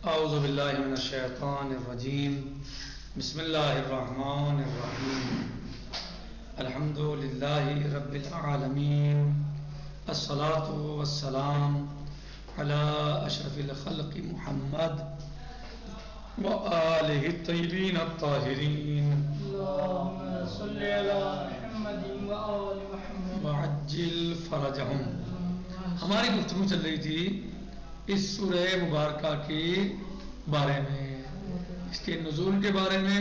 اعوذ باللہ من الشیطان الرجیم بسم اللہ الرحمن الرحیم الحمد للہ رب العالمین الصلاۃ والسلام علی اشرف الخلق محمد وآلہ الطیبین الطاہرین اللہم صلی علی محمد وآل محمد وعجل فرجہم. ہماری گفتگو چل رہی تھی اس سورہ مبارکہ کے بارے میں، اس کے نزول کے بارے میں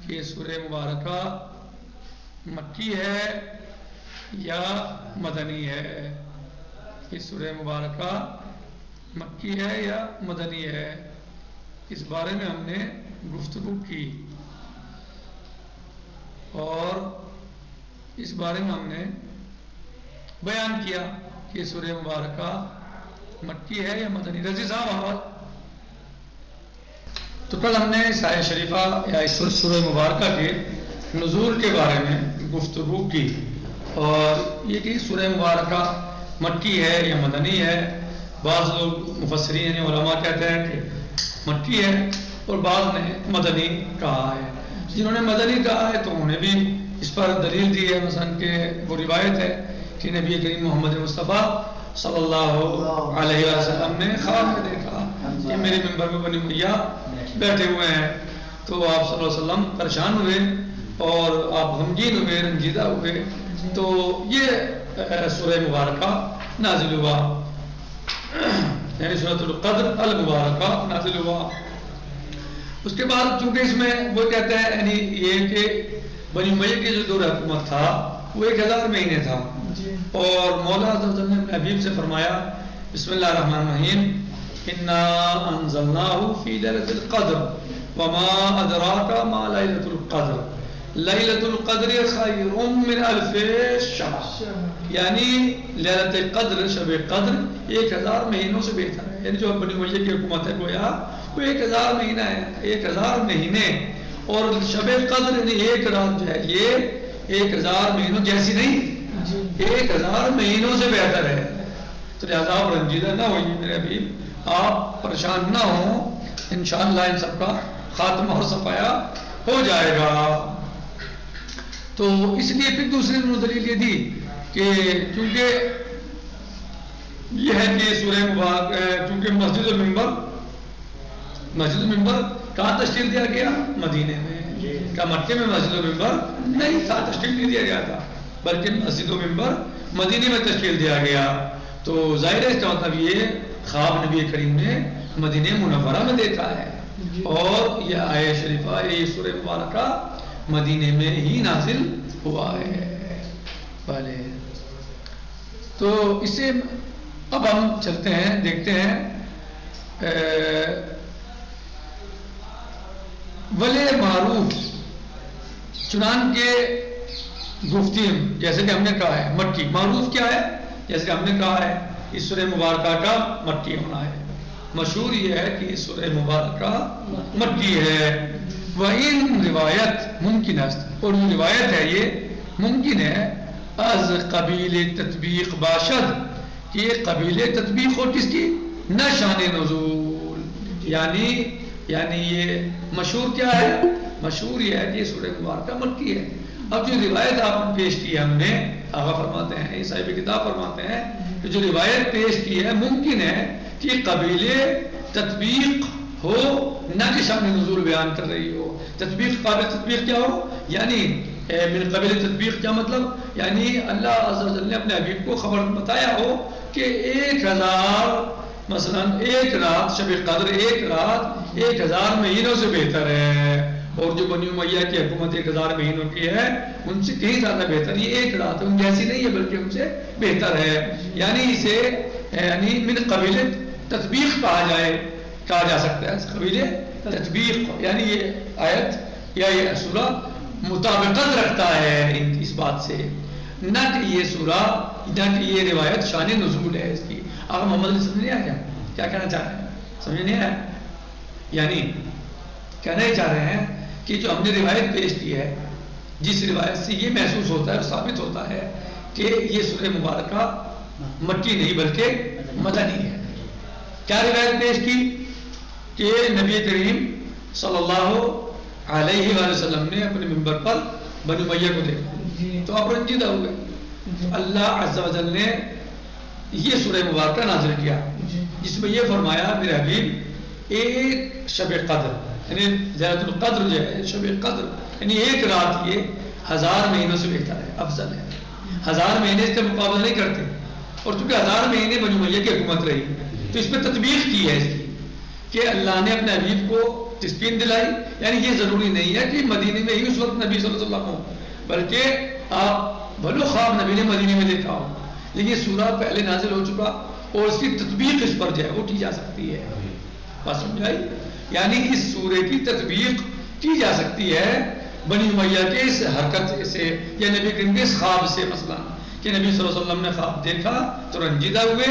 کہ سورہ مبارکہ مکی ہے یا مدنی ہے. یہ سورہ مبارکہ مکی ہے یا مدنی ہے، اس بارے میں ہم نے گفتگو کی اور اس بارے میں ہم نے بیان کیا کہ سورہ مبارکہ مکی ہے یا مدنی. رضی صاحب آواز. تو کل ہم نے اس آیت شریفہ یا اس سورہ مبارکہ کے نزول کے بارے میں گفتگو کی اور یہ کہ سورہ مبارکہ مکی ہے یا مدنی ہے. بعض لوگ مفسرین یعنی علماء کہتے ہیں کہ مکی ہے اور بعض نے مدنی کہا ہے. جنہوں نے مدنی کہا ہے تو انہوں نے بھی اس پر دلیل دی ہے، مثلا کہ وہ روایت ہے کہ نبی کریم محمد مصطفیٰ صلی اللہ علیہ وسلم نے خواب میں دیکھا کہ میرے ممبر میں بنی امیہ بیٹھے ہوئے ہیں. تو آپ صلی اللہ علیہ وسلم پریشان ہوئے اور آپ غمگین ہوئے، رنجیدہ ہوئے. تو یہ سورہ مبارکہ نازل ہوا، یعنی سورۃ القدر المبارکہ نازل ہوا. اس کے بعد چونکہ اس میں وہ کہتے ہیں یعنی یہ کہ بنی امیہ کی جو دور حکومت تھا وہ 1000 مہینے تھا اور مولا عز و جل نے اپنے حبیب سے فرمایا بسم اللہ الرحمن الرحیم انا انزلناہ فی لیلۃ القدر وما ادراک ما لیلۃ القدر لیلۃ القدر خیر من الف شہر. یعنی لیلۃ القدر شب قدر 1000 مہینوں سے بہتر ہے. یعنی جو بنی امیہ کی حکومت ہے گویا وہ 1000 مہینہ ہے، 1000 مہینے. اور شب قدر یعنی ایک رات جو ہے یہ 1000 مہینوں جیسی نہیں، 1000 مہینوں سے بہتر ہے. تو لہٰذا آپ رنجیدہ نہ ہوئیے میرے حبیب، آپ پریشان نہ ہوں، انشاءاللہ ان سب کا خاتمہ اور صفایا ہو جائے گا. تو اس لیے پھر دوسری دلیل یہ دی کہ چونکہ یہ ہے کہ سورہ مبارک چونکہ مسجد المنبر کہاں تشکیل دیا گیا؟ مدینے میں. کیا مکے میں مسجد المنبر نہیں تھا، تشکیل نہیں دیا گیا تھا، بلکہ مسجد المنبر مدینے میں تشکیل دیا گیا. تو ظاہر ہے اس کا مطلب یہ خواب نبی کریم نے مدینہ منورہ میں دیکھا ہے اور یہ آیت شریفہ یہ سورہ مبارکہ مدینے میں ہی نازل ہوا ہے. پہلے تو اس سے اب ہم چلتے ہیں، دیکھتے ہیں ولی معروف چنان کے گفتیم جیسے کہ ہم نے کہا ہے مکی. معروف کیا ہے؟ جیسے کہ ہم نے کہا ہے اس سورہ مبارکہ کا مکی ہونا ہے. مشہور یہ ہے کہ اس سورہ مبارکہ مکی ہے. وَإِن روایت ممکن ہے اور جو روایت ہے یہ ممکن ہے از قبیل تطبیق باشد کہ یہ قبیل تطبیق ہو کس کی؟ نہ شان نزول. یعنی یہ مشہور کیا ہے؟ مشہور یہ ہے کہ یہ سورہ مبارکہ مکی ہے. اب جو روایت آپ نے پیش کی ہے ہم نے آغا فرماتے ہیں یہ صاحب کتاب فرماتے ہیں کہ جو روایت پیش کی ہے ممکن ہے کہ قبیل تطبیق ہو نہ کہ شان نزول بیان کر رہی ہو. تطبیق قابل تطبیق کیا ہو؟ یعنی من قبیل تطبیق کیا مطلب؟ یعنی اللہ عز و جل نے اپنے حبیب کو خبر بتایا ہو کہ 1000 مثلا ایک رات شب قدر ایک رات 1000 مہینوں سے بہتر ہے. اور جو بنی امیہ کی حکومت 1000 مہینوں کی ہے ان سے کہیں زیادہ بہتر. یہ ایک رات ہے ان جیسی نہیں ہے بلکہ ان سے بہتر ہے. یعنی اسے یعنی من قبیل تطبیق کہا جا سکتا ہے. قبیل تطبیق یعنی یہ آیت یا یہ سورہ مطابقت رکھتا ہے اس بات سے، نہ کہ یہ سورہ نہ کہ یہ روایت شان نزول ہے اس کی. آپ محمد نے سمجھ نہیں آیا کیا کہنا چاہ رہے ہیں؟ سمجھ نہیں آیا؟ یعنی کہنا ہی چاہ رہے ہیں کہ جو ہم نے روایت پیش کی ہے جس روایت سے یہ محسوس ہوتا ہے اور ثابت ہوتا ہے کہ یہ سورہ مبارکہ مکی نہیں بلکہ مدنی ہے. کیا روایت پیش کی؟ کہ نبی کریم صلی اللہ علیہ وآلہ وسلم نے اپنے منبر پر بنو امیہ کو دیکھا تو آپ رنجیدہ ہو گئے. اللہ عز و جل نے یہ سورہ مبارکہ نازل کیا جس میں یہ فرمایا میرے حبیب ایک شب قدر یعنی لیلۃ القدر جو ہے شب قدر یعنی ایک رات یہ 1000 مہینوں سے بہتر ہے افضل ہے. 1000 مہینے اس کا مقابلہ نہیں کرتے اور چونکہ 1000 مہینے بنو امیہ کی حکومت رہی تو اس میں تطبیق کی ہے اس کی کہ اللہ نے اپنے حبیب کو تسکین دلائی. یعنی یہ ضروری نہیں ہے کہ مدینے میں ہی اس وقت نبی صلی اللہ علیہ وسلم ہو بلکہ آپ بھلو خواب نبی نے مدینے میں دیکھا ہو لیکن یہ سورہ پہلے نازل ہو چکا اور اس کی تطبیق اس پر جو ہے وہ کی جا سکتی ہے. بات سمجھائی یعنی اس سورے کی تطبیق کی جا سکتی ہے بنی امیہ کے اس حرکت سے یا نبی کریم کے اس خواب سے. مثلا کہ نبی صلی اللہ علیہ وسلم نے خواب دیکھا تو رنجیدہ ہوئے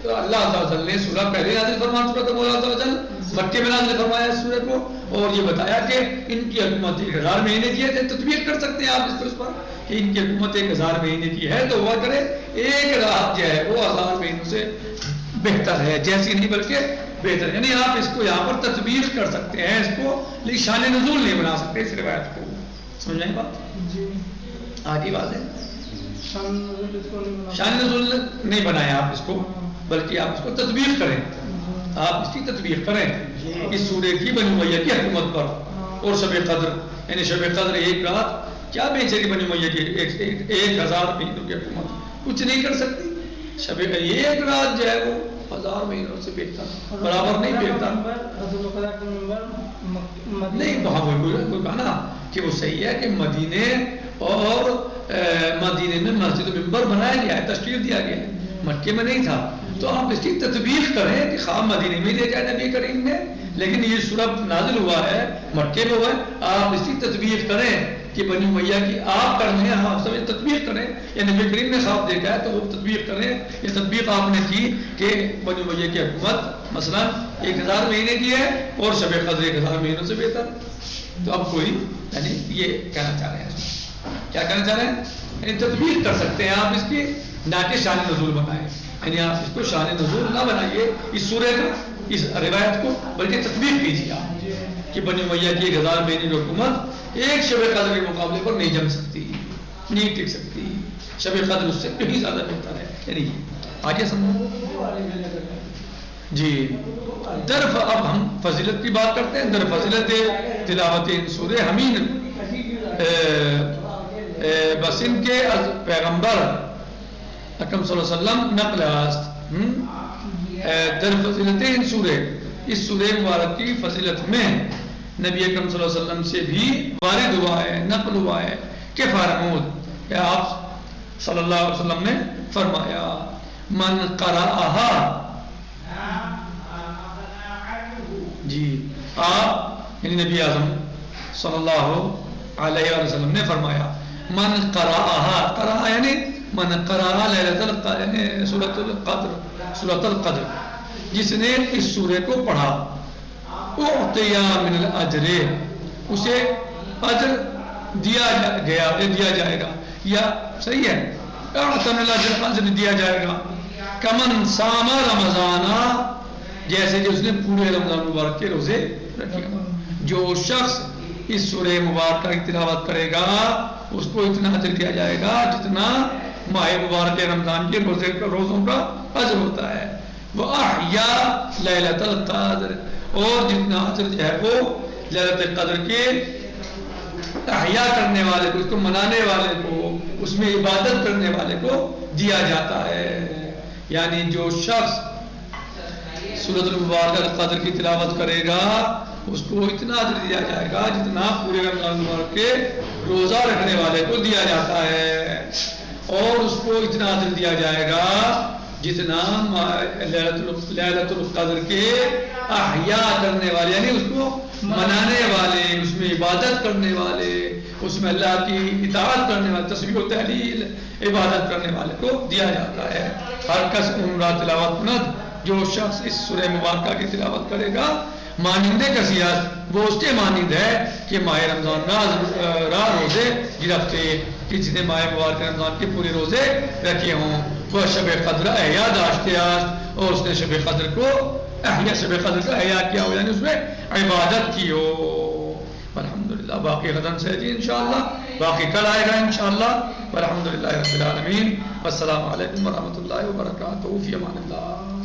تو اللہ عز و جل نے سورہ پہلے نازل فرما چکا تھا مولا عز و جل مکے میں نازل فرمایا اس سورے کو اور یہ بتایا کہ ان کی حکومت 1000 مہینے کی ہے. تطبیق کر سکتے ہیں آپ اس پر کہ ان کی حکومت 1000 مہینے کی ہے تو ہوا کرے ایک رات جو ہے وہ 1000 مہینوں سے بہتر ہے جیسی نہیں بلکہ بہتر. یعنی آپ اس کو یہاں پر تطبیق کر سکتے ہیں اس کو لیکن شان نزول نہیں بنا سکتے اس روایت کو. سمجھائیں بات آگے بات ہے شان نزول نہیں بنایا آپ اس کو بلکہ آپ اس کو تطبیق کریں آپ اس کی تطبیق کریں اس سورے کی بنی امیہ کی حکومت پر. اور شب قدر یعنی شب قدر ایک رات کیا بیچاری بنی امیہ کی 1000 مہینوں کی حکومت کچھ نہیں کر سکتی. شب ایک رات جو ہے وہ 1000 مہینوں سے بہتر برابر نہیں بہتر نہیں. وہاں کوئی کہا نا کہ وہ صحیح ہے کہ مدینے اور مدینے میں مسجد و منبر بنایا گیا ہے تشکیل دیا گیا ہے مکے میں نہیں تھا تو آپ اس کی تطبیق کریں کہ خواب مدینے میں دیکھا ہے نبی کریم نے لیکن یہ سورہ نازل ہوا ہے مکے میں ہوا ہے. آپ اس کی تطبیق کریں کہ بنی امیہ کی آپ کر لیں آپ سب تطبیق کریں یا نبی کریم نے خواب دیکھا ہے تو وہ تطبیق کریں. یہ تطبیق آپ نے کی کہ بنی امیہ کی حکومت مثلا 1000 مہینے کی ہے اور شب قدر 1000 مہینوں سے بہتر. تو اب کوئی یعنی یہ کہنا چاہ رہے ہیں کیا کہنا چاہ رہے ہیں یعنی تطبیق کر سکتے ہیں آپ اس کی نہ کہ شان نزول بنائیں. یعنی آپ اس کو شان نزول نہ بنائیے اس سورے کا اس روایت کو بلکہ تطبیق کیجیے آپ کہ بنی امیہ کی 1000 مہینے کی حکومت ایک شب قدر کے مقابلے پر نہیں جم سکتی نہیں ٹک سکتی. شب قدر اس سے کہیں زیادہ بہتر ہے. یعنی آگے سمجھو جی درف. اب ہم فضیلت کی بات کرتے ہیں. در فضیلت تلاوت سورہ حمید بس ان کے پیغمبر اکرم صلی اللہ علیہ وسلم نقل است در فضیلت ان سورہ اس سورہ مبارک کی فضیلت میں نبی اکرم صلی اللہ علیہ وسلم سے بھی وارد ہوا ہے نقل ہوا ہے کہ فرمود کہ آپ صلی اللہ علیہ وسلم نے فرمایا من قرأہا جی آپ یعنی نبی اعظم صلی اللہ علیہ وسلم نے فرمایا من قرأہا قرأ یعنی من قرأ لیلۃ القدر یعنی سورۃ القدر جس نے اس سورے کو پڑھا اعطی من الاجر اسے اجر دیا جائے گا یا صحیح ہے اعطی من الاجر اجر دیا جائے گا کمن صام رمضان جیسے کہ اس نے پورے رمضان مبارک کے روزے رکھے. جو شخص اس سورہ مبارکہ کی تلاوت کرے گا اس کو اتنا اجر دیا جائے گا جتنا ماہ مبارک رمضان کے روزوں کا اجر ہوتا ہے. وہ احیا لیلۃ القدر اور جتنا اجر جو ہے وہ لیلۃ القدر کے احیا کرنے والے کو اس کو منانے والے کو اس میں عبادت کرنے والے کو دیا جاتا ہے. یعنی جو شخص سورۃ المبارکہ القدر کی تلاوت کرے گا اس کو اتنا اجر دیا جائے گا جتنا پورے رمضان مبارک کے روزہ رکھنے والے کو دیا جاتا ہے اور اس کو اتنا اجر دیا جائے گا جتنا لیلۃ القدر کے احیاء کرنے والے یعنی اس کو منانے والے اس میں عبادت کرنے والے اس میں اللہ کی اطاعت کرنے والے تسبیح و تحلیل عبادت کرنے والے کو دیا جاتا ہے. ہر کس عمرہ تلاوت کند جو شخص اس سورہ مبارکہ کی تلاوت کرے گا مانند کثیرت وہ اس کے مانند ہے کہ ماہ رمضان راہ روزے گرفتے کہ جنہیں ماہ مبارک رمضان کے پورے روزے رکھے ہوں وہ شب قدر احیا داشتے اور اس نے شب قدر کو احیا، شب قدر کا احیا کیا ہو، یعنی اس میں عبادت کی ہو. الحمدللہ. باقی غدن سے جی انشاءاللہ، باقی کل آئے گا انشاءاللہ. والحمدللہ رب العالمین. السلام علیکم ورحمۃ اللہ وبرکاتہ. فی امان اللہ.